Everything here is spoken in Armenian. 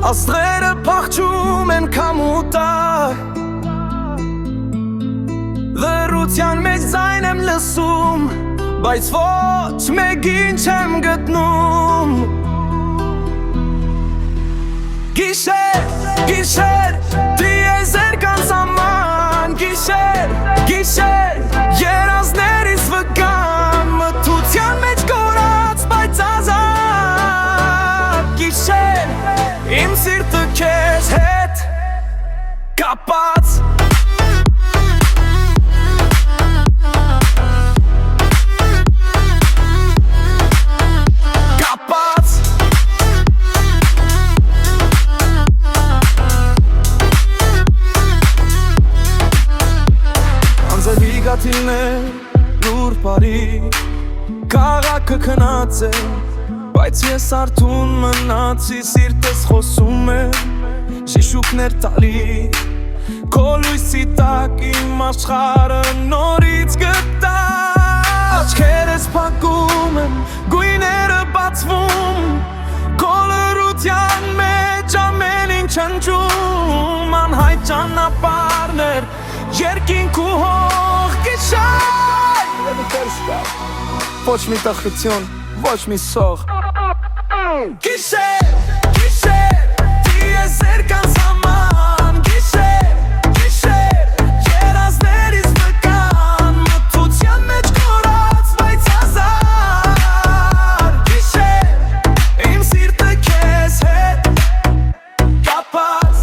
Աստղերը փախչում են քամուտար Լռության մեջ ձայն եմ լսում Բայց ոչ մեկին չեմ գտնում Գիշեր, գիշեր, դիեզեր կան սաման Գիշեր, գիշեր, երազներիս վկան Մթության մեջ կորած, բայց ազատ Գիշեր, իմ սիրտը քեզ հետ կապած Գաթիլներ, լուր բարի, քաղաքը քնած է Բայց ես արթուն մնացի, սիրտս խոսում է Շիշուկներ տալի, քո լույսի տակ իմ աշխարհը նորից գտա Աչքերս փակում եմ, գույները բացվում Քո լռության մեջ ամեն ինչ հնչում Անհայտ ճանապարհներ, երկինք ու հող Ոչ մի տխրություն, ոչ մի սող Գիշեր, գիշեր, դիեզեր կան սաման Գիշեր, գիշեր, երազներիս վկան Մթության մեջ կորած, բայց ազատ Գիշեր, իմ սիրտը քեզ հետ կապած